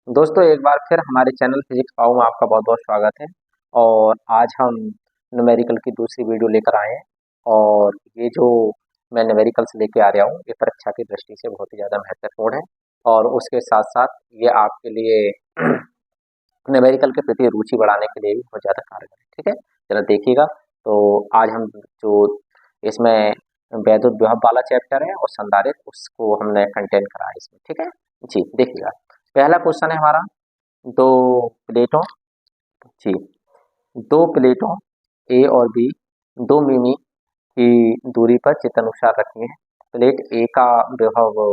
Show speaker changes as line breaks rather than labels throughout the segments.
दोस्तों एक बार फिर हमारे चैनल फिजिक्स पाओ में आपका बहुत बहुत स्वागत है। और आज हम न्यूमेरिकल की दूसरी वीडियो लेकर आए हैं। और ये जो मैं न्यूमेरिकल्स लेके आ रहा हूँ ये परीक्षा की दृष्टि से बहुत ही ज़्यादा महत्वपूर्ण है। और उसके साथ साथ ये आपके लिए न्यूमेरिकल के प्रति रुचि बढ़ाने के लिए भी बहुत ज़्यादा कारगर है। ठीक है, जरा देखिएगा। तो आज हम जो इसमें वैद्युत विभव वाला चैप्टर है और संधारित्र उसको हमने कंटेन करा है इसमें। ठीक है जी, देखिएगा। पहला क्वेश्चन है हमारा, दो प्लेटों जी दो प्लेटों ए और बी 2 मिमी की दूरी पर चित्तानुसार रखी है। प्लेट ए का विभव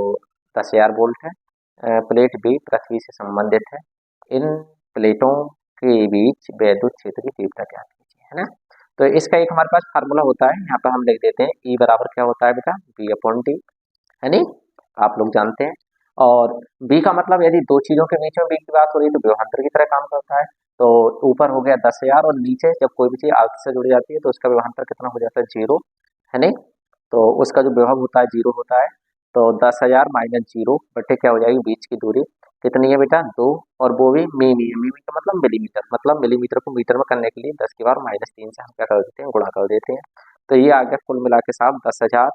10,000 वोल्ट है। प्लेट बी पृथ्वी से संबंधित है। इन प्लेटों के बीच वैद्युत क्षेत्र की तीव्रता ज्ञात कीजिए, है ना। तो इसका एक हमारे पास फार्मूला होता है, यहाँ पर हम लिख देते हैं ई बराबर क्या होता है बेटा, बी अपॉन टी, है नहीं, आप लोग जानते हैं। और बी का मतलब यदि दो चीजों के बीच में बी की बात हो रही है तो विभवांतर की तरह काम करता है। तो ऊपर हो गया 10,000 और नीचे जब कोई भी चीज अर्थ से जुड़ जाती है तो उसका विभवांतर कितना हो जाता है, 0, है नहीं। तो उसका जो विभव होता है 0 होता है। तो 10,000 माइनस 0 बटे क्या हो जाएगी, बीच की दूरी कितनी है बेटा, 2। और वो भी मिमी है, मिमी का मतलब मिलीमीटर, मतलब मिलीमीटर को मीटर में करने के लिए 10 की पावर -3 से हम क्या कर देते हैं, गुणा कर देते हैं। तो ये आ गया कुल मिला के साथ 10,000,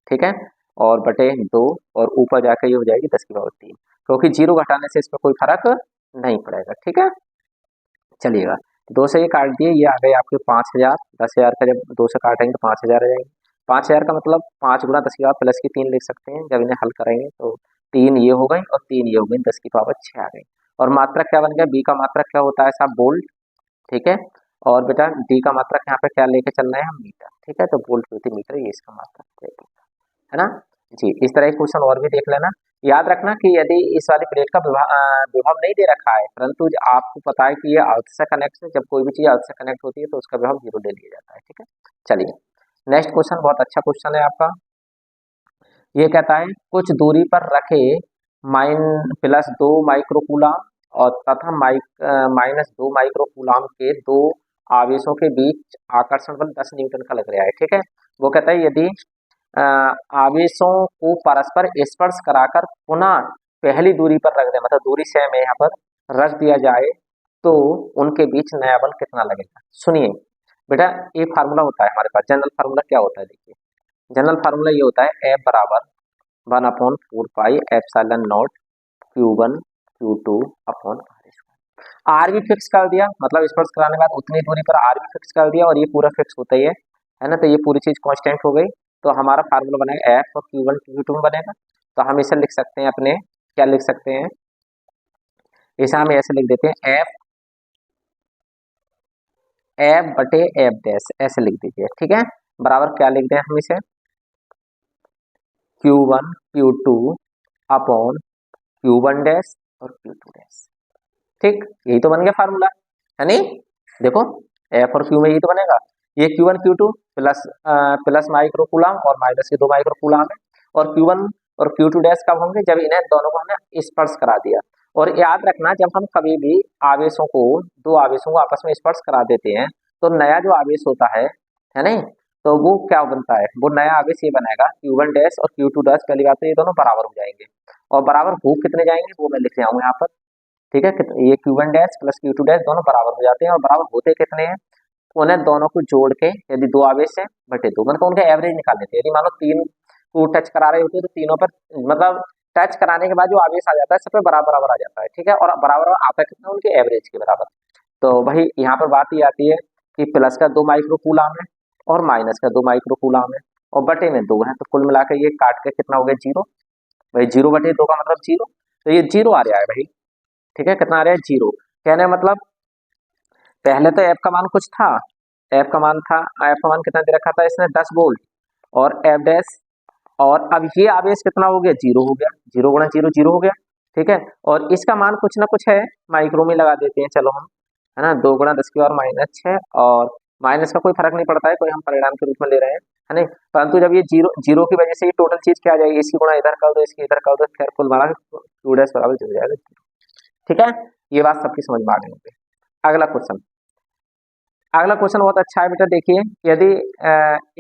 ठीक है। और बटे 2 और ऊपर जाकर ये हो जाएगी 10 की पावर 3, क्योंकि 0 घटाने से इसमें कोई फर्क नहीं पड़ेगा। ठीक है, चलिएगा। 2 से ये काट दिए, ये आ गए आपके 5,000। 10,000 का जब 2 से काटेंगे तो 5,000 आ जाएंगे। 5,000 का मतलब 5 गुणा 10 की पावर प्लस की 3 लिख सकते हैं जब इन्हें हल करेंगे। तो 3 ये हो गई और 3 ये हो गई, 10 की पावर 6 आ गई। और मात्रक क्या बन गया, बी का मात्रक क्या होता है साहब, वोल्ट, ठीक है। और बेटा डी का मात्रक यहाँ पे क्या लेके चल रहे हैं हम, मीटर, ठीक है। तो वोल्ट प्रति मीटर ये इसका मात्रक है ना जी। इस तरह के क्वेश्चन और भी देख लेना। याद रखना कि यदि इस वाली प्लेट का विभव नहीं दे रखा है, परंतु आपको पता है कि ये अर्थ से कनेक्ट है, जब कोई भी चीज अर्थ से कनेक्ट होती है तो उसका विभव 0 ले लिया जाता है। ठीक है, चलिए नेक्स्ट क्वेश्चन, बहुत अच्छा क्वेश्चन है आपका। ये कहता है कुछ दूरी पर रखे -2 माइक्रोकूलाम और तथा -2 माइक्रोकूलाम के दो आवेशों के बीच आकर्षण बल 10 न्यूटन का लग रहा है। ठीक है, वो कहता है यदि अ, आवेशों को परस्पर स्पर्श कराकर पुनः पहली दूरी पर रख दे, मतलब दूरी सेम है यहाँ पर, रख दिया जाए तो उनके बीच नया बल कितना लगेगा। सुनिए बेटा, एक फार्मूला होता है हमारे पास, जनरल फार्मूला क्या होता है, देखिए। जनरल फार्मूला ये होता है F बराबर 1/4 pi epsilon naught Q1 Q2 upon R भी फिक्स कर दिया, मतलब स्पर्श कराने के बाद उतनी दूरी पर आर भी फिक्स कर दिया और ये पूरा फिक्स होता ही है ना। तो ये पूरी चीज कांस्टेंट हो गई। तो हमारा फार्मूला बनेगा एफ और Q1 Q2 बनेगा। तो हम इसे लिख सकते हैं अपने, क्या लिख सकते हैं, इसे हम ऐसे लिख देते हैं एफ एफ बटे एफ डैश, ऐसे लिख दीजिए। ठीक है, बराबर क्या लिख दें हम इसे, Q1 Q2 upon Q1 dash और Q2 डैश। ठीक, यही तो बन गया फार्मूला, है नहीं। देखो एफ और क्यू में यही तो बनेगा, ये Q1 Q2 plus plus microcoulomb और माइनस के 2 माइक्रोकूलम है। और Q1 और Q2 डैश कब होंगे, जब इन्हें दोनों को हमने स्पर्श करा दिया। और याद रखना, जब हम कभी भी आवेशों को, दो आवेशों को आपस में स्पर्श करा देते हैं तो नया जो आवेश होता है नहीं, तो वो क्या बनता है, वो नया आवेश ये बनाएगा Q1 डैश और Q2 डैश। पहली बात तो ये दोनों बराबर हो जाएंगे, और बराबर हो कितने जाएंगे वो मैं लिख रहा हूँ यहाँ पर। ठीक है, ये Q1 dash plus Q2 dash दोनों बराबर हो जाते हैं, और बराबर होते कितने हैं, उन्हें दोनों को जोड़ के यदि दो आवेश है बटे 2, मतलब उनका एवरेज निकाल लेते हैं। यदि मानो तीन को टच करा रहे होते हैं तो तीनों पर, मतलब टच कराने के बाद जो आवेश आ जाता है सब पे बराबर बराबर आ जाता है। ठीक है, और बराबर आता कितना, उनके एवरेज के बराबर। तो भाई यहाँ पर बात ये आती है कि प्लस का 2 माइक्रोकूलम है और माइनस का 2 माइक्रोकूलम है और बटे में 2 है, तो कुल मिलाकर ये काट के कितना हो गया, 0। भाई 0/2 का मतलब 0, तो ये 0 आ रहा है भाई। ठीक है, कितना आ रहा है, 0। कहने का मतलब पहले तो एफ का मान कुछ था, एफ का मान था, एफ का मान कितना दे रखा था इसने, 10 वोल्ट और एफ डैश। और अब ये आवेश कितना हो गया, 0 हो गया, 0 गुणा 0 0 हो गया। ठीक है, और इसका मान कुछ ना कुछ है, माइक्रो में लगा देते हैं चलो हम, है ना। 2 गुणा 10 की पावर -6, और माइनस का कोई फर्क नहीं पड़ता है, कोई हम परिणाम के रूप में ले रहे हैं, है नहीं। परंतु जब ये 0 0 की वजह से ये टोटल चीज क्या आ जाएगी, इसकी गुणा इधर कर दो, इसकी इधर कर दो, खैर कुल मिला के 2 डैश बराबर 0 हो जाएगा। ठीक है, ये बात सबकी समझ में आ गई होगी। अगला क्वेश्चन, अगला क्वेश्चन बहुत अच्छा है बेटा, देखिए। यदि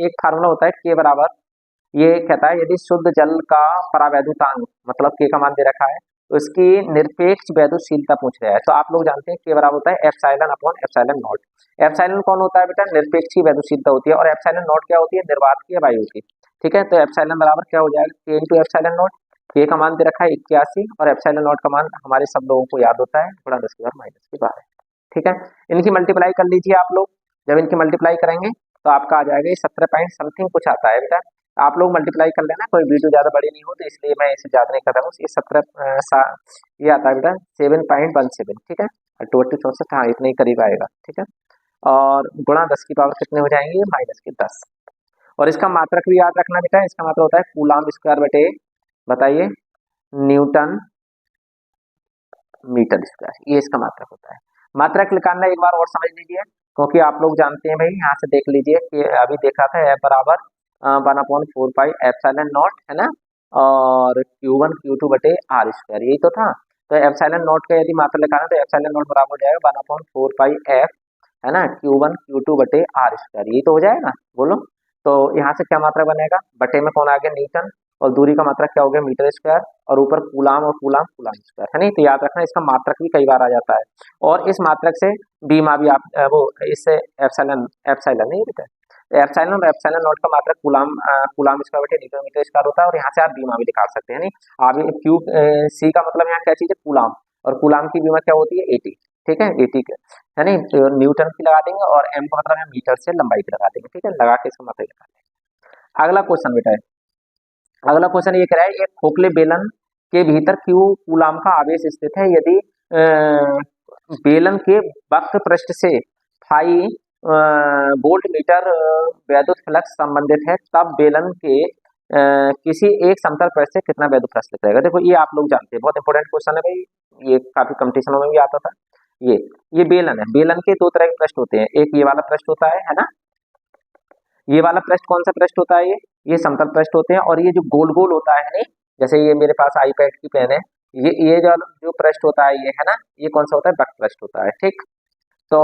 एक फार्मूला होता है के बराबर, ये कहता है यदि शुद्ध जल का परावैद्युतांक, मतलब के का मान दे रखा है उसकी निरपेक्ष वैद्युतशीलता पूछ रहा है। तो आप लोग जानते हैं के बराबर होता है epsilon upon epsilon not. Epsilon कौन होता है बेटा? निरपेक्ष वैद्युतशीलता होती है। और एप्सिलॉन नॉट क्या होती है? निर्वातकीय वायु की। ठीक है, तो एप्सिलॉन बराबर क्या हो जाएगा? के इंटू एप्सिलॉन नॉट। के का मान दे रखा है 81 और एप्सिलॉन नॉट का मान हमारे सब लोगों को याद होता है गुणा 10⁻⁻⁴। ठीक है, इनकी मल्टीप्लाई कर लीजिए आप लोग। जब इनकी मल्टीप्लाई करेंगे तो आपका आ जाएगा ये 17 पॉइंट समथिंग कुछ आता है बेटा। आप लोग मल्टीप्लाई कर लेना, कोई वीडियो ज्यादा बड़ी नहीं हो तो इसलिए मैं इसे ज्यादा नहीं कर रहा हूँ। ये 17 ये आता है बेटा 7.17। ठीक है, 24 हाँ इतने ही करीब आएगा। ठीक है, और गुणा 10 की पावर कितने हो जाएंगे? -10। और इसका मात्रक भी याद रखना बेटा, इसका मात्रक होता है कूलाम स्क्वायर बटे, बताइए, न्यूटन मीटर स्क्वायर, ये इसका मात्रक होता है। मात्रक निकालना एक बार और समझ लीजिए, क्योंकि आप लोग जानते हैं भाई, यहाँ से देख लीजिए कि अभी देखा था F बराबर 1/4 एप्सिलॉन नॉट है ना, और Q1 Q2 बटे आर स्क्वायर, यही तो था। तो एप्सिलॉन नॉट का यदि मात्रा निकालना तो एप्सिलॉन नॉट बराबर हो जाएगा 1/4 F है ना, Q1 Q2 बटे आर स्क्वायर, यही तो हो जाएगा। बोलो, तो यहाँ से क्या मात्रा बनेगा? बटे में कौन आ गया? न्यूटन, और दूरी का मात्रक क्या हो गया? मीटर स्क्वायर, और ऊपर कूलाम और कूलाम कूलाम स्क्वायर है नहीं। तो याद रखना इसका मात्रक भी कई बार आ जाता है, और इस मात्रक से बीमा भी आप वो इससे एप्सिलॉन एप्सिलॉन नहीं बेटा, एप्सिलॉन और एप्सिलॉन नॉट का मात्रक कूलाम कूलाम स्क्वायर बटे न्यूटन मीटर स्क्वायर होता है, और यहाँ से आप बीमा भी दिखा सकते हैं। नहीं आप क्यू सी का मतलब यहाँ क्या चीज है? कूलाम, और कूलाम की बीमा क्या होती है? 80। ठीक है, 80 है नहीं, तो न्यूटन की लगा देंगे, और एम का मतलब है मीटर से लंबाई की लगा देंगे। ठीक है, लगा के इसका मतलब लगा देंगे। अगला क्वेश्चन बेटा है, अगला क्वेश्चन ये कह रहा है एक खोखले बेलन के भीतर क्यू कूलाम का आवेश स्थित है। यदि बेलन के वक्र पृष्ठ से फाई वोल्ट मीटर वैद्युत फ्लक्स संबंधित है, तब बेलन के किसी एक समतल पृष्ठ से कितना वैद्युत फ्लक्स निकलेगा? देखो ये आप लोग जानते हैं, बहुत इंपॉर्टेंट क्वेश्चन है भाई, ये काफी कंपटीशनों में भी आता था। ये बेलन है, बेलन के दो तरह के पृष्ठ होते हैं, एक ये वाला पृष्ठ होता है ना, ये वाला पृष्ठ कौन सा पृष्ठ होता है? ये समतल पृष्ठ होते हैं, और ये जो गोल गोल होता है नहीं, जैसे ये मेरे पास आईपैड की पेन है, ये जो पृष्ठ होता है ये है ना, ये कौन सा होता है? वक्र पृष्ठ होता है। ठीक, तो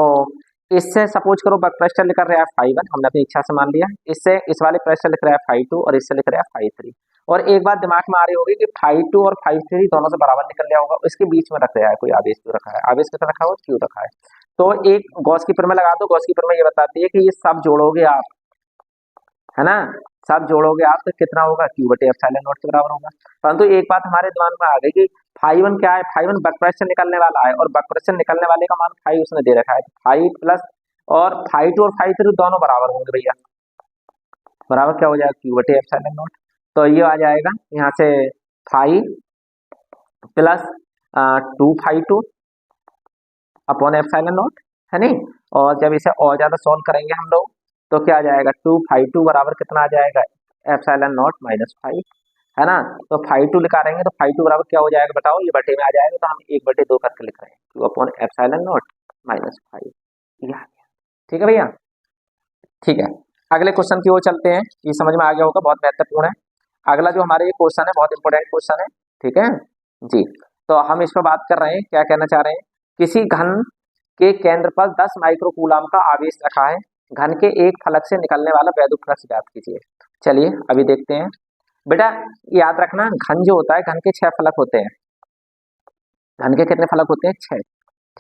इससे सपोज करो वक्र पृष्ठ लिख रहा है φ1, हमने अपनी इच्छा से मान लिया। इससे इस वाले पृष्ठ लिख रहा है φ2, और इससे लिख रहा है φ3। और एक बात दिमाग में आ रही होगी कि φ2 और φ3 दोनों से बराबर निकल लिया होगा, इसके बीच में रख रहा है कोई आवेश, क्यों रखा है? आवेश कितना रखा हो? क्यू रखा है। तो एक गॉस की प्रमेय लगा दो। गॉस की प्रमेय ये बताती है कि ये सब जोड़ोगे आप, है ना, सब जोड़ोगे आप तो कितना होगा? क्यू बटे एप्सिलॉन नॉट के बराबर होगा। परंतु एक बात हमारे दिमाग में आ गई कि φ1 क्या है? φ1 वक्र से निकलने वाला है, और वक्र से निकलने वाले का मान फाई उसने दे रखा है, फाई प्लस और φ2 और φ3 दोनों बराबर होंगे भैया, बराबर क्या हो जाएगा? क्यू बटे एप्सिलॉन नॉट। तो ये आ जाएगा यहाँ से phi plus 2φ2 upon epsilon not है नहीं। और जब इसे और ज्यादा सॉल्व करेंगे हम लोग तो क्या आ जाएगा? 2φ2 बराबर कितना आ जाएगा? एप्सिलॉन नॉट माइनस फाइव, है ना। तो φ2 निकालेंगे तो φ2 बराबर क्या हो जाएगा बताओ? ये बटे में आ जाएगा, तो हम 1/2 करके लिख रहे हैं, Q upon epsilon not minus five. ठीक है भैया, ठीक है। अगले क्वेश्चन की ओर चलते हैं, ये समझ में आ गया होगा, बहुत महत्वपूर्ण है। अगला जो हमारे ये क्वेश्चन है बहुत इंपॉर्टेंट क्वेश्चन है। ठीक है जी, तो हम इस पर बात कर रहे हैं, क्या कहना चाह रहे हैं? किसी घन के केंद्र पर 10 माइक्रोकूलाम का आवेश रखा है, घन के एक फलक से निकलने वाला वैद्युत फ्लक्स ज्ञात कीजिए। चलिए अभी देखते हैं बेटा, याद रखना घन जो होता है, घन के 6 फलक होते हैं। घन के कितने फलक होते हैं? 6।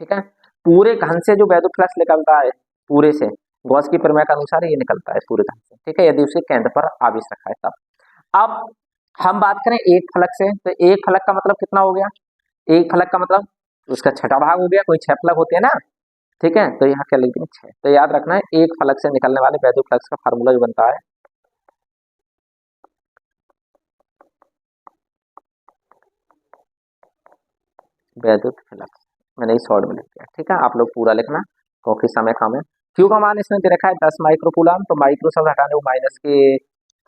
ठीक है, पूरे घन से जो वैद्युत फ्लक्स निकलता है पूरे से, गॉस की प्रमेय के अनुसार ये निकलता है पूरे घन से। ठीक है, यदि उसके केंद्र पर आवेश रखा है तब। अब हम बात करें एक फलक से, तो एक फलक का मतलब कितना हो गया? एक फलक का मतलब उसका छठा भाग हो गया, कोई 6 फलक होते हैं ना। ठीक है, तो यहाँ क्या लिख देंगे? 6। तो याद रखना है एक फलक से निकलने वाले वैद्युत फ्लक्स का फार्मूला जो बनता है, वैद्युत फ्लक्स, मैंने इस शॉर्ट में लिख दिया। ठीक है, आप लोग पूरा लिखना क्योंकि समय कम है। क्यू का मान इसने दे रखा है 10 माइक्रोकूलाम, तो माइक्रो शब्द हटाने वो माइनस के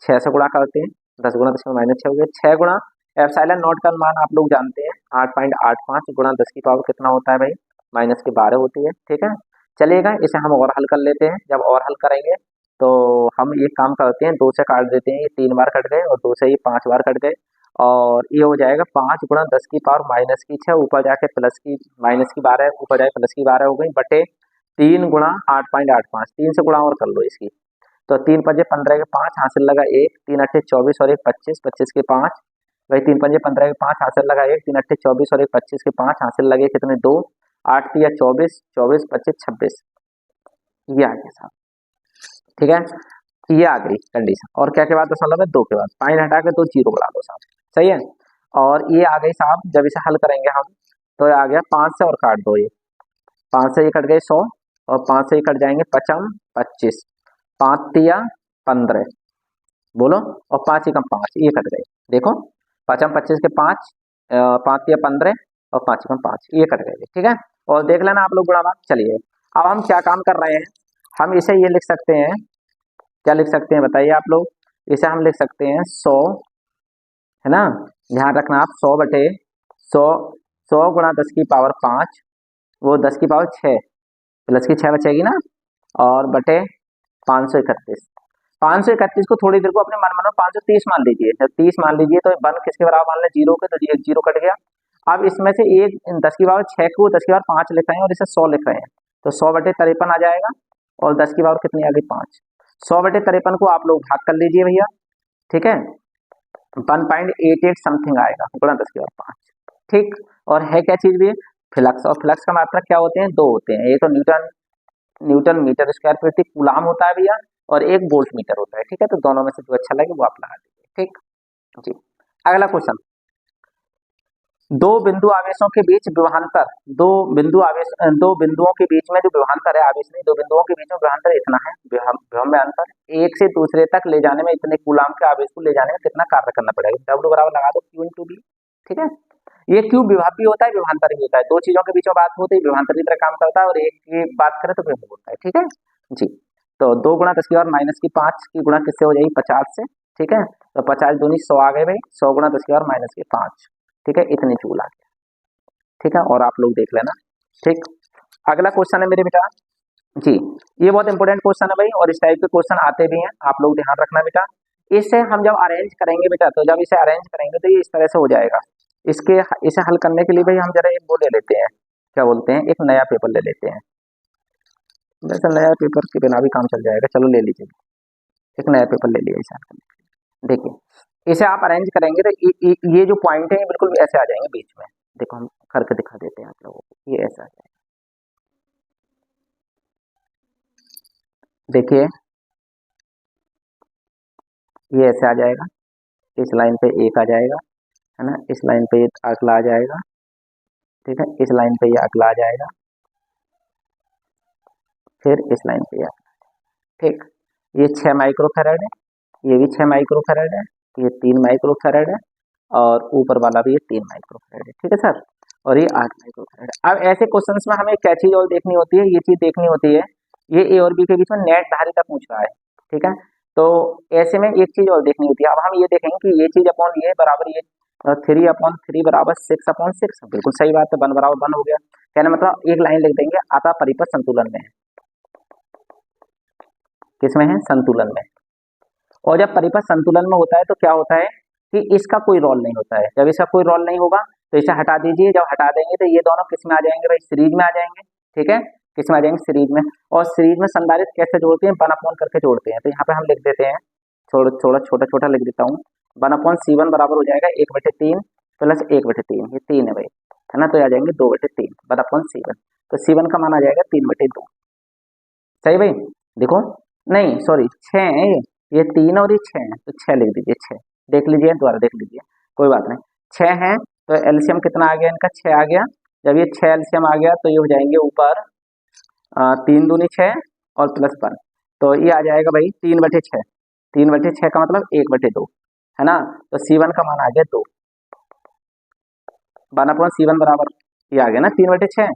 6 से गुणा करते हैं, 10 गुणा 10 में -6 हो गया। 6 गुणा एप्सिलॉन नॉट का मान आप लोग जानते हैं 8.85 गुणा 10 की पावर कितना होता है भाई? -12 होती है। ठीक है, चलिएगा इसे हम और हल कर लेते हैं। जब और हल करेंगे तो हम ये काम करते हैं, 2 से काट देते हैं, ये 3 बार कट गए, और 2 से ये 5 बार कट गए, और ये हो जाएगा 5 गुणा 10 की पावर -6, ऊपर जाके प्लस की -12, ऊपर जाके प्लस की 12 हो गई, बटे 3 गुणा 8.85, 3 से गुणा और कर लो इसकी, तो 3 × 5 = 15 के 5 हासिल लगा 1, 3 × 8 = 24 और 1 = 25, 25 के 5 भाई 3 पंजे 15 के 5 हासिल लगा 1, 3 अट्ठे 24 और 1 25 के 5 हासिल लगे कितने 2, 8 तिया 24, 24 25 26, ये आ गया साहब। ठीक है, ये आ गई कंडीशन। और क्या के बाद दशमलव है 2 के बाद, पाइन हटा के 2 जीरो बढ़ा दो साहब, सही है। और ये आ गई साहब, जब इसे हल करेंगे हम तो ये आ गया 5 से और काट दो, ये 5 से ये कट गए 100 और 5 से ये कट जाएंगे 55 25, 5 तिया 15 बोलो, और 5 एकम 5 ये कट गए, देखो 55 25 के 5, 5 तिया 15 और 5 एकम 5 ये कट गए, ठीक है। और देख लेना आप लोग गुणा भाग। चलिए अब हम क्या काम कर रहे हैं, हम इसे ये लिख सकते हैं, क्या लिख सकते हैं बताइए आप लोग, इसे हम लिख सकते हैं 100, है ना, ध्यान रखना आप 100 बटे 100, 100 गुणा 10 की पावर 5, वो 10 की पावर 6 प्लस की 6 बचेगी ना, और बटे 531, 531 को थोड़ी देर को अपने मन 530 मान लीजिए, जब 30 मान लीजिए तो 1 किसके बराबर मान लें, जीरो के, तो एक जीरो कट गया। अब इसमें से एक 10 की पावर 6 को 10 की पावर 5 लिख रहे हैं और इसे 100 लिख रहे हैं, तो 100 बटे 53 आ जाएगा, और 10 की पावर कितनी आ गई 5, 100 बटे 53 को आप लोग भाग कर लीजिए भैया, ठीक है, 1.88 समथिंग आएगा गुणा 10 की पावर 5, ठीक। और है क्या चीज भी, फ्लक्स, और फ्लक्स का मात्रक क्या होते हैं, दो होते हैं, एक तो न्यूटन न्यूटन मीटर स्क्वायर प्रति कूलाम होता है भैया, और एक वोल्ट मीटर होता है, ठीक है। तो दोनों में से जो अच्छा लगे वो आप लगा दीजिए, ठीक जी। अगला क्वेश्चन, दो बिंदु आवेशों के बीच विभवांतर, दो बिंदुओं के बीच में जो विभवांतर है, आवेश नहीं, दो बिंदुओं के बीच में विभवांतर इतना है, विभव में अंतर, एक से दूसरे तक ले जाने में इतने कूलाम के आवेश को ले जाने में कितना कार्य करना पड़ेगा, डब्ल्यू बराबर लगा दो क्यू इंटू बी, ठीक है। ये क्यू विभव भी होता है, विभवांतर भी होता है, दो चीजों के बीच में बात होती है, विभवांतर की तरह काम करता है, और एक की बात करें तो विभव होता है, ठीक है जी। तो 2 गुणा 10 की पावर माइनस की 5 की गुणा किससे हो जाएगी 50 से, ठीक है, तो 50 दूनी 100 आ गए भाई, 100 गुणा 10 की पावर माइनस की 5, ठीक है, इतनी जूल आ गया, ठीक है। और आप लोग देख लेना, ठीक। अगला क्वेश्चन है मेरे बेटा जी, ये बहुत इंपॉर्टेंट क्वेश्चन है भाई, और इस टाइप के क्वेश्चन आते भी हैं, आप लोग ध्यान रखना बेटा। इसे हम जब अरेंज करेंगे बेटा, तो जब इसे अरेंज करेंगे तो ये इस तरह से हो जाएगा, इसे हल करने के लिए भाई हम जरा एक वो ले लेते हैं, क्या बोलते हैं, एक नया पेपर ले लेते हैं, वैसे नया पेपर के बिना भी काम चल जाएगा, चलो ले लीजिए, एक नया पेपर ले लिया इसे हल करने के लिए। देखिए इसे आप अरेंज करेंगे तो ये जो पॉइंट है ये बिल्कुल ऐसे आ जाएंगे बीच में, देखो हम करके दिखा देते हैं आप लोगों को, ये ऐसा आ जाएगा, देखिए ये ऐसे आ जाएगा, इस लाइन पे एक आ जाएगा, है ना, इस लाइन पे एक अगला आ जाएगा, ठीक है, इस लाइन पे ये अगला आ जाएगा, फिर इस लाइन पे ये, ठीक। ये 6 माइक्रोफैराड है, ये भी 6 माइक्रोफैराड है, ये 3 माइक्रोफैराड है, और ऊपर वाला भी ये 3 माइक्रोफैराड है, ठीक है सर, और ये 8 माइक्रोफैराड है। अब ऐसे क्वेश्चंस में हमें क्या चीज और देखनी होती है, ये चीज देखनी होती है, ये ए और बी के बीच में नेट धारिता पूछ रहा है, ठीक है। तो ऐसे में एक चीज और देखनी होती है, अब हम ये देखेंगे कि ये चीज अपॉन ये बराबर ये 3/3 बराबर 6/6, बिल्कुल सही बात है, 1 बराबर 1 हो गया, कहने मतलब एक लाइन लिख देंगे, आता परिपथ संतुलन में है, किसमें है, संतुलन में। और जब परिपथ संतुलन में होता है तो क्या होता है कि इसका कोई रोल नहीं होता है, जब इसका कोई रोल नहीं होगा तो इसे हटा दीजिए, जब हटा देंगे तो ये दोनों किस में आ जाएंगे भाई, सीरीज में आ जाएंगे, ठीक है, किस में आ जाएंगे, सीरीज में। और सीरीज में संधारित्र कैसे जोड़ते हैं, 1/4 करके जोड़ते हैं, तो यहाँ पे हम लिख देते हैं, थोड़ा थोड़ा छोटा छोटा लिख देता हूँ, 1/C1 बराबर हो जाएगा 1/3 प्लस 1/3, ये 3 है भाई, है ना, तो आ जाएंगे 2/3 1/C1, तो C1 का मान आ जाएगा 3/2, सही भाई, देखो नहीं सॉरी 6 है ये 3 और ये 6 है, तो 6 लिख दीजिए, 6 देख लीजिए, दोबारा देख लीजिए, कोई बात नहीं, 6 है तो एलसीएम कितना आ गया इनका, 6 आ गया, जब ये 6 एलसीएम आ गया तो ये हो जाएंगे ऊपर 3 दूनी 6 और प्लस 1, तो ये आ जाएगा भाई 3/6, 3/6 का मतलब 1/2, है ना, तो C1 का मान आ गया 2, 1/C1 बराबर ये आ गया ना 3/6,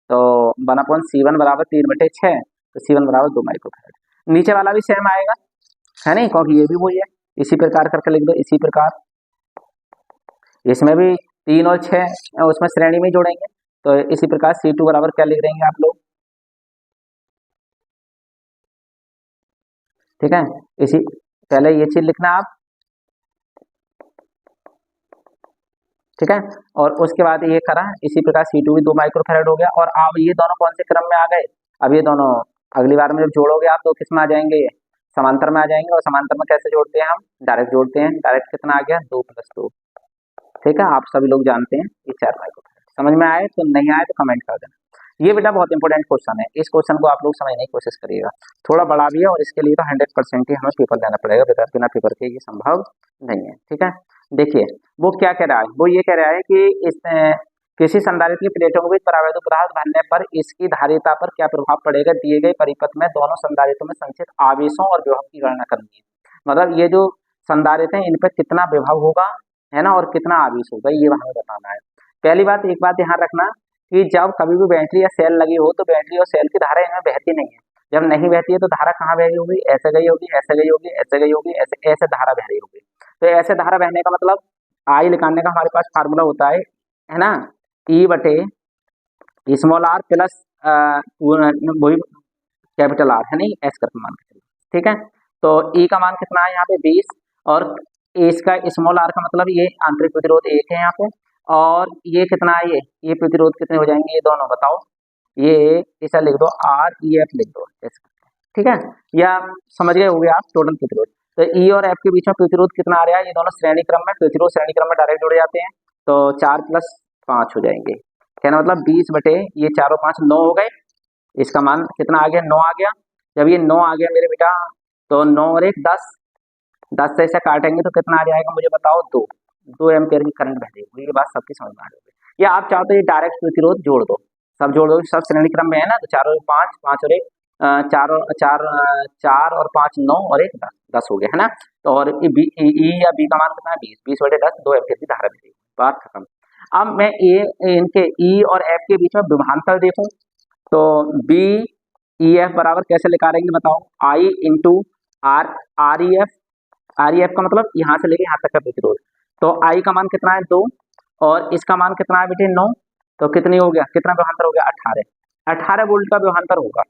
तो 1/C1 बराबर 3/6, तो C1 बराबर 2 माइक्रोफैराड, नीचे वाला भी सेम आएगा, है नहीं, क्योंकि ये भी वही है, इसी प्रकार करके लिख दो, इसी प्रकार इसमें भी 3 और 6 उसमें श्रेणी में जोड़ेंगे, तो इसी प्रकार C2 बराबर क्या लिख देंगे आप लोग, ठीक है, इसी पहले ये चीज लिखना आप, ठीक है, और उसके बाद ये करा, इसी प्रकार C2 भी 2 माइक्रोफैराड हो गया, और अब ये दोनों कौन से क्रम में आ गए, अब ये दोनों अगली बार में जब जोड़ोगे आप तो किस में आ जाएंगे, ये समांतर में आ जाएंगे, और समांतर में कैसे जोड़ते हैं हम, डायरेक्ट जोड़ते हैं, डायरेक्ट कितना आ गया 2 + 2, ठीक है, आप सभी लोग जानते हैं ये 4 माइक्रोफैराड। समझ में आए तो, नहीं आए तो कमेंट कर देना। ये बेटा बहुत इंपॉर्टेंट क्वेश्चन है, इस क्वेश्चन को आप लोग समझने की कोशिश करिएगा। थोड़ा बड़ा भी है और इसके लिए तो 100% ही हमें पेपर देना पड़ेगा, बिना पेपर के ये संभव नहीं है। ठीक है, देखिए वो क्या कह रहा है, वो ये कह रहा है कि इस किसी संधारित्र की प्लेटों में परावैद्युत पदार्थ भरने पर इसकी धारिता पर क्या प्रभाव पड़ेगा, दिए गए परिपथ में दोनों संधारित्रों में संचित आवेशों और विभव की गणना करनी है। मतलब ये जो संधारित्र हैं इन पर कितना विभव होगा, है ना, और कितना आवेश होगा, ये हमें बताना है। पहली बात, एक बात ध्यान रखना कि जब कभी भी बैटरी या सेल लगी हो तो बैटरी और सेल की धारा इनमें बहती नहीं है। जब नहीं बहती है तो धारा कहाँ बह रही होगी, ऐसे गई होगी, ऐसे गई होगी, ऐसे गई होगी, ऐसे ऐसे धारा बह रही होगी। तो ऐसे धारा बहने का मतलब आई निकालने का हमारे पास फार्मूला होता है ना, ई बटे स्मॉल आर प्लस वही कैपिटल आर, है नहीं, एस करके मान के चलिए। ठीक है, तो ई का मान कितना है यहाँ पे 20, और इसका स्मॉल आर का मतलब ये आंतरिक प्रतिरोध 1 है यहाँ पे, और ये कितना है, ये प्रतिरोध कितने हो जाएंगे, ये दोनों बताओ, ये ऐसा लिख दो आर ई एफ लिख दो ऐसे। ठीक है, या समझ गए होंगे आप टोटल प्रतिरोध। तो ई और एफ के बीच में प्रतिरोध कितना आ रहा है, ये दोनों श्रेणी क्रम में, प्रतिरोध श्रेणी क्रम में डायरेक्ट जुड़ जाते हैं, तो 4 + 5 हो जाएंगे। कहना मतलब 20 बटे ये 4 और 5 9 हो गए। इसका मान कितना आ गया, 9 आ गया। जब ये 9 आ गया मेरे बेटा, तो 9 और 1 10, 10 से ऐसे काटेंगे तो कितना आ जाएगा मुझे बताओ, 2 एम्पेयर की करंट बह रही है। ये बात सबकी समझ में आ रही है। या आप चाहो तो ये डायरेक्ट प्रतिरोध जोड़ दो, सब जोड़ दो, सब श्रेणी क्रम में है ना, तो 4 और 5 5 और 1 4 और 5 9 और 1 10 10 हो गया, है ना। तो और ई या बी का मान कितना है, 20 20 बटे 10, 2 एम्पेयर की धारा बह रही है। बात खत्म। अब मैं इनके ई और एफ के बीच में विभवांतर देखूं तो बी ई एफ बराबर कैसे निकालेंगे बताओ, I into R R E F का मतलब यहाँ से लेके यहाँ तक का प्रतिरोध। तो आई का मान कितना है 2, और इसका मान कितना है बेटे 9, तो कितनी हो गया, कितना विभवांतर हो गया 18 वोल्ट का विभवांतर होगा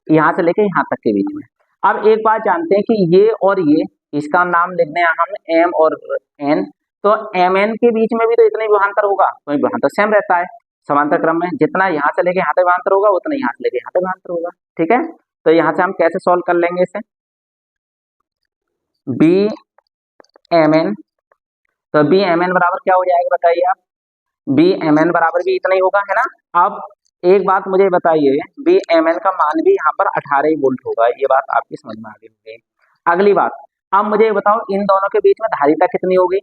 यहाँ से लेके यहाँ तक के बीच में। अब एक बात जानते हैं कि ये और ये, इसका नाम लिखते हैं हम एम और एन, तो एम एन के बीच में भी तो इतना विभवांतर होगा, तो विभवांतर सेम रहता है समांतर क्रम में, जितना यहाँ से लेके यहाँ तक विभवांतर होगा उतना यहाँ से लेके यहाँ तक विभवांतर होगा। ठीक है, तो यहाँ से हम कैसे सॉल्व कर लेंगे इसे, बी एम एन, तो बी एम एन बराबर क्या हो जाएगा बताइए आप, बी एम एन बराबर भी इतना ही होगा, है ना। अब एक बात मुझे बताइए, बी एम एन का मान भी यहाँ पर 18 वोल्ट होगा, ये बात आपकी समझ में आ गई होगी। अगली बात, अब मुझे बताओ इन दोनों के बीच में धारिता कितनी होगी,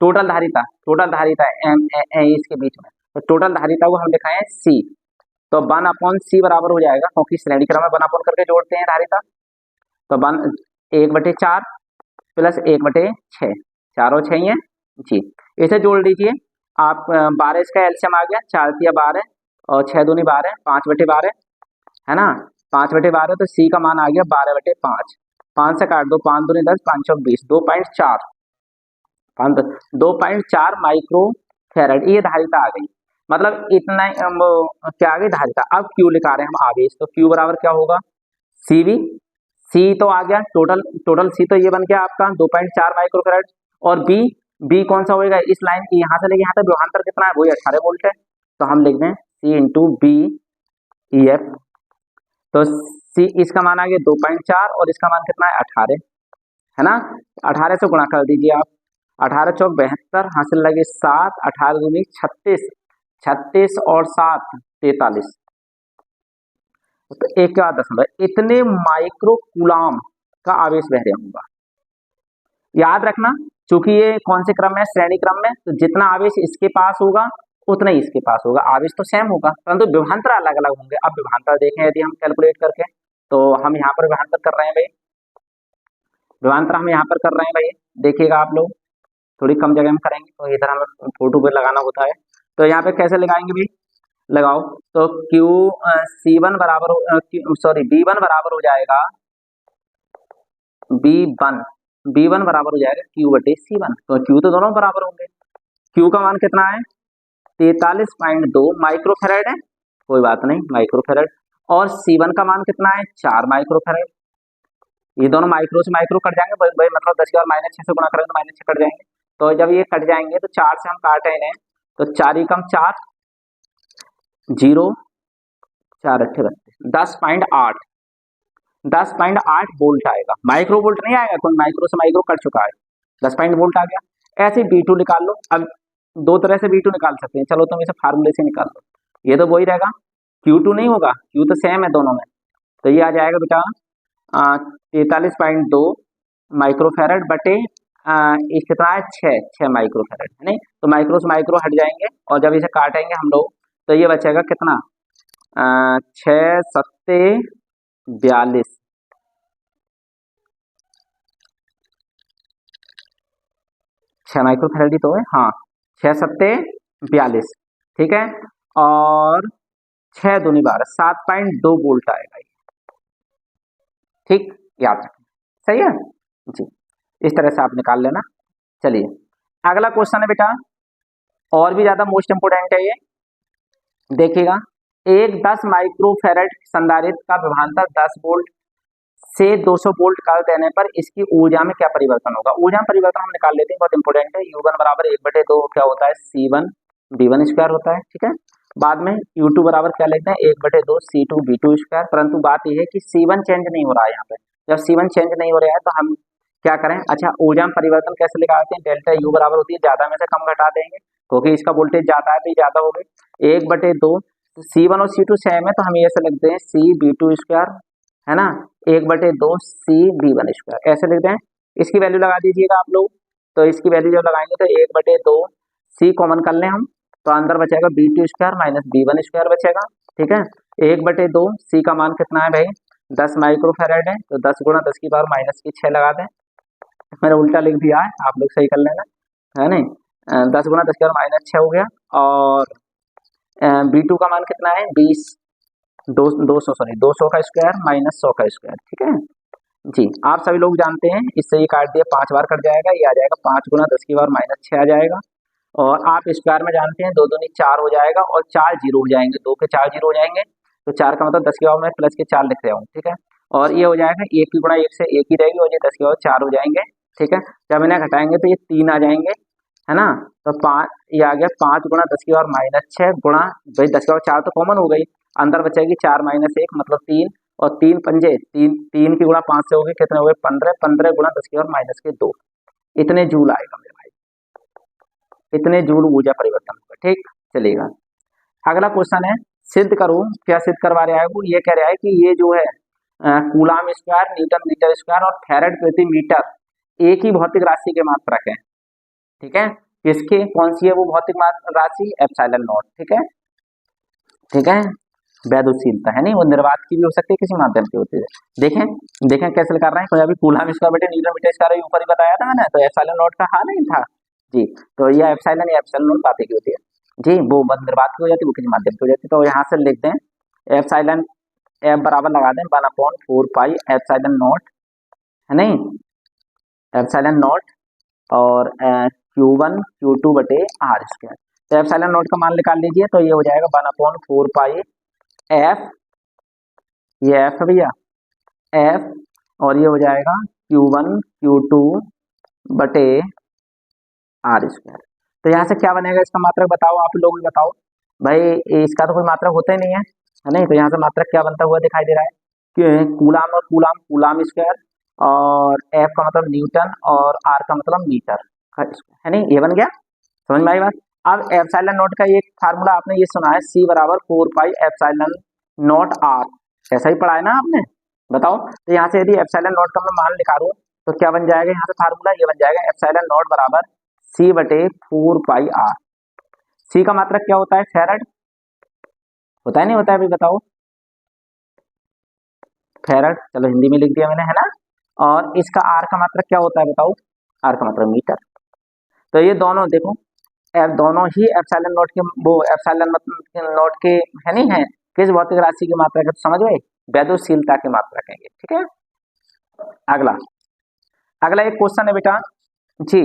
टोटल धारिता एम इसके बीच में, तो टोटल धारिता को हम दिखाएं सी, तो 1/c बराबर हो जाएगा, क्योंकि श्रेणी क्रम में 1 करके जोड़ते हैं धारिता, तो 1/4 प्लस 1/6, 4 और 6 जी, इसे जोड़ लीजिए आप, 12 इसका एलसीएम आ गया, 4 × 12 और 6 दूनी 12, 5/12, है ना, 5/12, तो सी का मान आ गया 12/5, 5 से काट दो, 5 दूनी 10, 5 चौक 20, 2.4 माइक्रो फैराड, ये धारिता आ गई। मतलब इतना क्या आ गई धारिता। अब क्यू लिखा रहे हैं हम आवेश, तो क्यू बराबर क्या होगा, सी वी, सी तो आ गया, टोटल सी तो ये बन गया आपका 2.4 माइक्रो फैराड, और बी कौन सा होएगा, इस लाइन की यहाँ से लेके यहाँ तक विभवांतर कितना है, वही 18 वोल्ट है, तो हम लिख दें सी इंटू बी ई एफ, तो सी इसका मान आ गया 2.4 और इसका मान कितना है 18, है ना। 18 से गुणा कर दीजिए आप, 18 चौक 72, हासिल लगे 7, 18 दूनी 36, 36 और 7 43, तो 1.10 इतने माइक्रो कूलाम का आवेश बह रहा होगा। याद रखना, चूंकि ये कौन से क्रम में, श्रेणी क्रम में, तो जितना आवेश इसके पास होगा उतना ही इसके पास होगा, आवेश तो सेम होगा परंतु विभवांतर अलग अलग होंगे। अब विभवांतर देखें यदि हम कैलकुलेट करके, तो हम यहाँ पर विभवांतर कर रहे हैं भाई, विभवांतर हम यहाँ पर कर रहे हैं भाई, देखिएगा आप लोग, थोड़ी कम जगह में करेंगे तो इधर हमें फोटो पे लगाना होता है, तो यहाँ पे कैसे लगाएंगे भाई, लगाओ, तो क्यू C1 बराबर B1 बराबर हो जाएगा, B1 बराबर हो जाएगा Q/C1, तो Q तो दोनों बराबर होंगे। Q का मान कितना है 43.2 माइक्रो फैराड है, कोई बात नहीं माइक्रो फैराड, और C1 का मान कितना है 4 माइक्रो फैराड, ये दोनों माइक्रो से माइक्रो कट जाएंगे भाई, मतलब 10 के बाद -6 से गुणा करेंगे तो -6 कट जाएंगे, तो जब ये कट जाएंगे तो 4 से हम काटे हैं, तो 4 × 4 0, 4 × 8 10.8 वोल्ट आएगा, माइक्रो वोल्ट नहीं आएगा, कोई माइक्रो से माइक्रो कट चुका है, 10 वोल्ट आ गया। ऐसे B2 निकाल लो। अब दो तरह से B2 निकाल सकते हैं, चलो तुम इसे फार्मूले से निकाल लो। ये तो वही रहेगा, Q2 नहीं होगा, Q तो सेम है दोनों में। तो ये आ जाएगा बेटा 43.2 माइक्रोफेरेड बटे इस कितना है 6 माइक्रोफेरेड है नहीं। तो माइक्रो से माइक्रो हट जाएंगे और जब इसे काटेंगे हम लोग तो ये बचेगा कितना 6 सत्ते 42, 6 माइक्रोफेरेड ही तो है, हाँ 6 सत्ते 42, ठीक है। और 6 दूनी 12, 7.2 वोल्ट आएगा ये, ठीक, याद रखें, सही है जी। इस तरह से आप निकाल लेना। चलिए अगला क्वेश्चन है बेटा, और भी ज्यादा मोस्ट इंपोर्टेंट है ये, देखिएगा। एक 10 माइक्रोफेरेड संधारित्र का विभवांतर 10 वोल्ट से 200 वोल्ट कर देने पर इसकी ऊर्जा में क्या परिवर्तन होगा। ऊर्जा में परिवर्तन हम निकाल लेते हैं, बहुत इंपॉर्टेंट है। U1 बराबर 1/2 क्या होता है C1 B1 स्क्वायर होता है, ठीक है। बाद में U2 बराबर क्या लेते हैं 1/2 C2 B2 स्क्वायर। परंतु बात यह है कि C1 चेंज नहीं हो रहा है यहाँ पे। जब C1 चेंज नहीं हो रहा है तो हम क्या करें, अच्छा ऊर्जा में परिवर्तन कैसे लगाते हैं, डेल्टा U बराबर होती है ज्यादा में से कम घटा देंगे क्योंकि इसका वोल्टेज ज्यादा है तो ये ज्यादा हो गई 1/2। C1 और C2 सेम है तो हम ये ऐसे लिखते हैं C B2 स्क्वायर है ना 1/2 C B1 स्क्वायर ऐसे लिखते हैं। इसकी वैल्यू लगा दीजिएगा आप लोग। तो इसकी वैल्यू जब लगाएंगे तो 1/2 C कॉमन कर लें हम तो अंदर बचेगा B2 square minus B1 square बचेगा, ठीक है। 1/2 C का मान कितना है भाई 10 माइक्रोफेरेड है, तो 10 गुणा 10 की पावर -6 लगा दें। मैंने उल्टा लिख दिया है, आप लोग सही कर लेना, है नहीं। 10 गुणा 10 की पावर -6 हो गया। और B2 का मान कितना है 20 200 का स्क्वायर माइनस 100 का स्क्वायर, ठीक है जी। आप सभी लोग जानते हैं, इससे ये काट दिया 5 बार कट जाएगा, ये आ जाएगा 5 गुणा 10 की पावर -6 आ जाएगा। और आप स्क्वायर में जानते हैं 2 दूनी 4 हो जाएगा और 4 जीरो हो जाएंगे, 2 के 4 जीरो हो जाएंगे। तो 4 का मतलब 10 की पावर में प्लस के 4 लिख रहा हूँ, ठीक है। और ये हो जाएगा 1 की गुणा 1 से 1 ही रहेगी और ये 10 की पावर 4 हो जाएंगे, ठीक है। जब इन्हें घटाएंगे तो ये 3 आ जाएंगे, है ना। तो 5 ये आ गया 5 गुणा 10 की पावर -6 गुणा भाई 10 की पावर 4 तो कॉमन हो गई, अंदर बचेगी 4 - 1 मतलब 3 और 3 पंजे 3, 3 की गुणा 5 से हो गई कितने हो गए 15, 15 गुणा 10 की पावर -2 इतने जूल आएगा मेरे भाई, इतने जूल ऊर्जा परिवर्तन होगा, ठीक चलेगा। अगला क्वेश्चन है सिद्ध करो, क्या सिद्ध करवा रहा है वो, ये कह रहा है कि ये जो है coulomb square newton metre square और फैरेड प्रति मीटर एक ही भौतिक राशि के मात्रक है, ठीक है। किसके कौन सी है वो भौतिक राशि एप्सिलॉन नॉट, ठीक है, ठीक है। वैद्युशीलता है नहीं, वो निर्वात की भी हो सकती है किसी माध्यम की होती है। देखें देखें कैसे कर रहे हैं, कोई अभी कूलाम स्क्वायर बटे न्यूटन मीटर स्क्वायर ऊपर ही बताया था मैंने, तो एप्सिलॉन नॉट का हाँ नहीं था जी। तो ये एप्सिलॉन या एप्सिलॉन नॉट बातें की होती है जी, वो निर्वात की हो जाती है, वो किसी माध्यम की हो जाती है। तो यहाँ से लिख दें एप्सिलॉन एफ बराबर लगा दें 1/4 पाई एप्सिलॉन नॉट, है नहीं, एप्सिलॉन नॉट और Q1 Q2 बटे आर स्क्वायर। तो एप्सिलॉन नॉट का मान निकाल लीजिए तो ये हो जाएगा 1/4 पाई एफ, ये एफ है भैया एफ, और ये हो जाएगा Q1 Q2 बटे आर स्क्वायर। तो यहाँ से क्या बनेगा इसका मात्रक बताओ, आप लोग भी बताओ भाई, इसका तो कोई मात्रक होता ही नहीं है नहीं। तो यहाँ से मात्रक क्या बनता हुआ दिखाई दे रहा है कि कूलाम और कूलाम कूलाम स्क्वायर और एफ का मतलब न्यूटन और आर का मतलब मीटर है नहीं, ये बन गया, समझ में आई बात। अब एप्सिलॉन नॉट का एक फार्मूला आपने ये सुना है C बराबर 4 पाई एप्सिलॉन नॉट आर, ऐसा ही पढ़ा है ना आपने, बताओ। तो यहाँ से यदि एप्सिलॉन नॉट का मैं मान निकालूं तो क्या बन जाएगा यहाँ से फार्मूला, ये बन जाएगा एप्सिलॉन नॉट बराबर C बटे 4 पाई आर। C का मात्रक क्या होता है फैरड, होता है नहीं होता है अभी बताओ, फैरड, चलो हिंदी में लिख दिया मैंने, है ना। और इसका आर का मात्रक क्या होता है बताओ, आर का मात्रक मीटर। तो ये दोनों देखो दोनों ही एप्सिलॉन नॉट के वो एप्सिलॉन नॉट के है नहीं है किस भौतिक राशि की मात्रक है, तो समझ गए वैद्युशीलता की मात्रक है ये, ठीक है। अगला अगला एक क्वेश्चन है बेटा जी,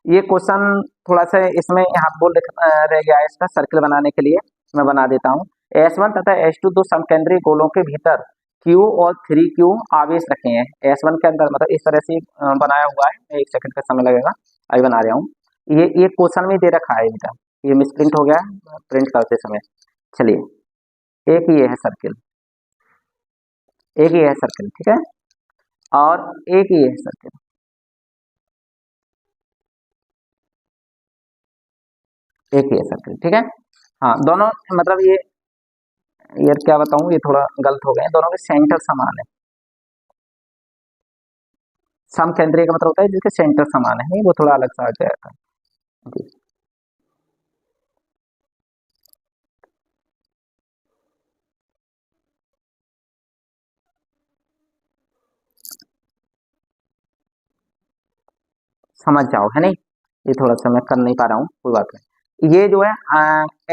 ये क्वेश्चन थोड़ा सा इसमें यहाँ बोल रह गया है, इसका सर्किल बनाने के लिए मैं बना देता हूँ। S1 तथा S2 दो समकेंद्रीय गोलों के भीतर Q और 3Q आवेश रखे हैं। S1 के अंदर मतलब इस तरह से बनाया हुआ है, 1 सेकंड का समय लगेगा, अभी बना रहा हूँ। ये क्वेश्चन में दे रखा है बेटा, ये मिसप्रिंट हो गया प्रिंट करते समय। चलिए एक ये है सर्किल, एक ये है सर्किल, ठीक है, और एक ये है सर्किल, एक ही है सर्किल, ठीक है। हाँ दोनों मतलब ये यार क्या बताऊं, ये थोड़ा गलत हो गए, दोनों के सेंटर समान है। सम केंद्रीय का मतलब होता है जिसके सेंटर समान है, वो थोड़ा अलग सा आ गया था जी। समझ जाओ है नहीं, ये थोड़ा सा मैं कर नहीं पा रहा हूँ, कोई बात नहीं। ये जो है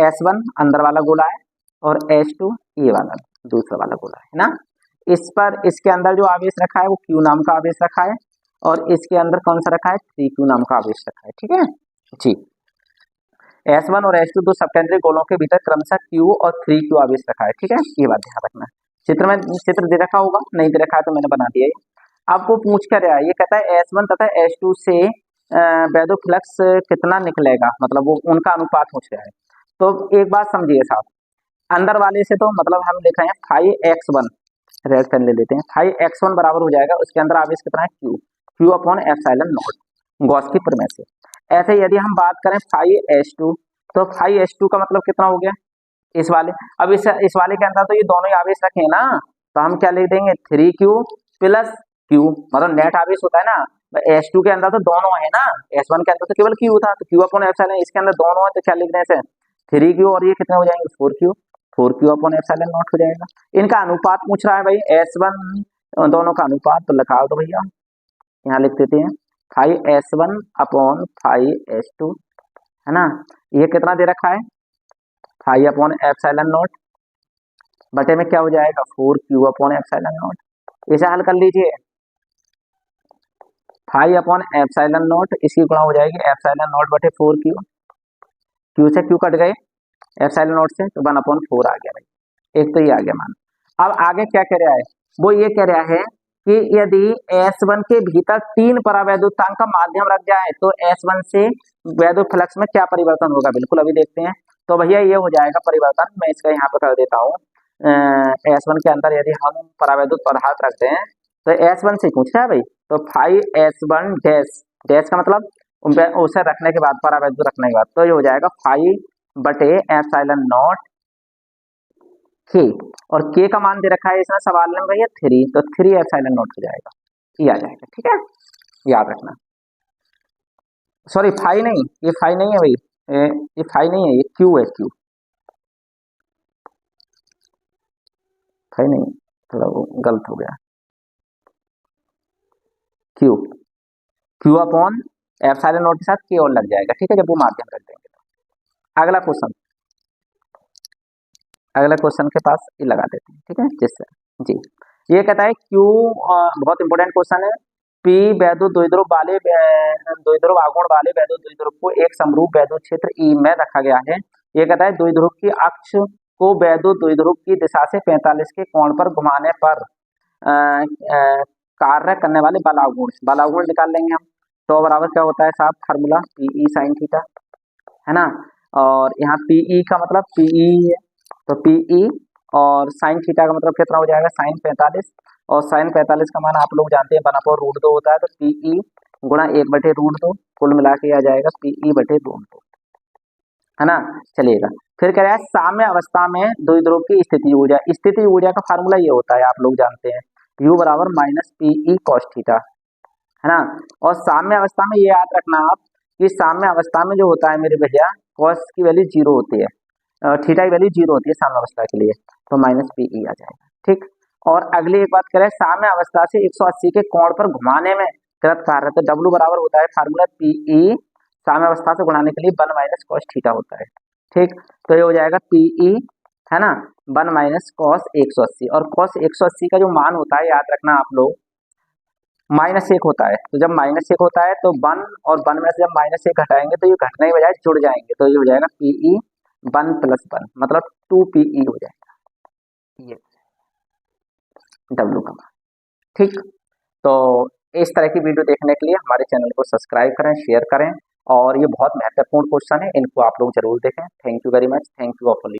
S1 अंदर वाला गोला है, और S2 ये वाला दूसरा वाला गोला है ना। इस पर इसके अंदर जो आवेश रखा है वो Q नाम का आवेश रखा है, और इसके अंदर कौन सा रखा है, 3Q नाम का आवेश रखा है, ठीक है जी। S1 और S2 दो सबकेंद्रीय गोलों के भीतर क्रमशः Q और 3Q आवेश रखा है, ठीक है, ये बात ध्यान रखना है। चित्र में चित्र दे रखा होगा, नहीं दे रखा है तो मैंने बना दिया ये। आपको पूछ कर रहा है, ये कहता है S1 तथा S2 से वैद्युत फ्लक्स कितना निकलेगा, मतलब वो उनका अनुपात पूछ रहा है। तो एक बात समझिए साहब, अंदर वाले से तो मतलब हम लिख रहे हैं 5x1, रेड पेन ले लेते हैं, 5x1 बराबर हो जाएगा, उसके अंदर आवेश कितना है Q, Q upon epsilon not, Gauss की प्रमेय से। ऐसे यदि हम बात करें 5s2, तो 5s2 का मतलब कितना हो गया, इस वाले, अब इस वाले के अंदर तो ये दोनों ही आवेश रखे हैं ना, तो हम क्या लिख देंगे 3Q प्लस Q, मतलब नेट आवेश होता है ना। S2 के अंदर तो दोनों है ना, S1 के अंदर तो केवल Q था, तो Q अपॉन एप्सिलॉन, इसके अंदर दोनों है तो क्या लिख दें, 3Q और ये कितने हो जाएंगे 4Q, 4Q upon epsilon not हो जाएगा। इनका अनुपात पूछ रहा है भाई, S1 दोनों का अनुपात, तो लगा दो भैया, यहाँ लिख देते हैं 5s1 अपॉन 5s2, है ना। ये कितना दे रखा है 5 अपॉन एप्सिलॉन नॉट, बटे में क्या हो जाएगा 4Q अपॉन एप्सिलॉन नॉट। इसे हल कर लीजिए, 5 अपॉन एप्सिलॉन नॉट इसकी गुणा हो जाएगी एप्सिलॉन नॉट बटे 4Q, Q से Q कट गए एप्सिलॉन नॉट से, तो 1 अपॉन 4 आ गया भाई, एक तो ये आ गया मान। अब आगे क्या कह रहा है, वो ये कह रहा है कि यदि S1 के भीतर 3 परावैद्युतांक का माध्यम रख जाए तो S1 से वैद्युत फ्लक्स में क्या परिवर्तन होगा, बिल्कुल अभी देखते हैं। तो भैया ये हो जाएगा परिवर्तन, मैं इसका यहाँ पे कर देता हूँ। S1 के अंदर यदि हम परावैद्युत पदार्थ रखते हैं, तो S1 से पूछ रहा है भाई, तो 5s1 डैश, डैश का मतलब उसे रखने के बाद, परावैद्युत रखने के बाद, तो ये हो जाएगा 5 बटे एप्सिलॉन नॉट के, और के का मान दे रखा है इसमें सवाल में भैया 3, तो 3 एप्सिलॉन नॉट हो जाएगा, ये आ जाएगा, ठीक है, याद रखना। सॉरी 5 नहीं, ये 5 नहीं है भाई, ये 5 नहीं है, ये Q है, Q 5 नहीं, थोड़ा वो गलत हो गया, Q, Q upon epsilon not के साथ के और लग जाएगा, ठीक है, जब वो माध्यम रख देंगे तो। अगला क्वेश्चन, अगला क्वेश्चन के पास ये लगा देते हैं, ठीक है, जिससे जी, ये कहता है Q, बहुत इंपॉर्टेंट क्वेश्चन है, P वैद्युत द्विध्रुव वाले द्विध्रुव आघूर्ण वाले वैद्युत द्विध्रुव को एक समरूप वैद्युत क्षेत्र E में रखा गया है। ये कहता है द्विध्रुव की अक्ष को वैद्युत द्विध्रुव की दिशा से 45 के कोण पर घुमाने पर कार्य करने वाले बल आघूर्ण निकाल लेंगे हम। तो बराबर क्या होता है साहब, फार्मूला Pe साइन थीटा, है ना, और यहाँ Pe का मतलब Pe है, तो Pe और साइन थीटा का मतलब कितना हो जाएगा साइन 45, और साइन 45 का मान आप लोग जानते हैं 1/√2 होता है, तो Pe गुणा 1/√2, कुल मिला के आ जाएगा Pe/√2, है ना। चलिएगा, फिर कह रहा है साम्य अवस्था में द्विध्रुव की स्थिति ऊर्जा, स्थिति ऊर्जा का फार्मूला ये होता है, आप लोग जानते हैं, U बराबर माइनस Pe cos थीटा, है ना। और साम्य अवस्था में ये याद रखना आप कि साम्य अवस्था में जो होता है मेरे भैया, cos की वैल्यू 0 होती है, थीटा की वैल्यू 0 होती है साम्य अवस्था के लिए, तो माइनस Pe आ जाएगा, ठीक। और अगली एक बात करें, साम्य अवस्था से 180 के कोण पर घुमाने में कृत कार्य, तो W बराबर होता है फार्मूला Pe साम्य अवस्था से गुणाने के लिए 1 माइनस कॉस थीटा होता है, ठीक। तो ये हो जाएगा Pe, है ना, 1 माइनस कॉस 180, और कॉस 180 का जो मान होता है याद रखना आप लोग, -1 होता है, तो जब -1 होता है तो 1 और 1 में से जब -1 घटाएंगे तो ये घटने के बजाय जुड़ जाएंगे, तो ये हो जाएगा Pe 1 + 1 मतलब 2Pe हो जाएगा, ये W का मान, ठीक। तो इस तरह की वीडियो देखने के लिए हमारे चैनल को सब्सक्राइब करें, शेयर करें, और ये बहुत महत्वपूर्ण क्वेश्चन है, इनको आप लोग जरूर देखें। Thank you very much, thank you all.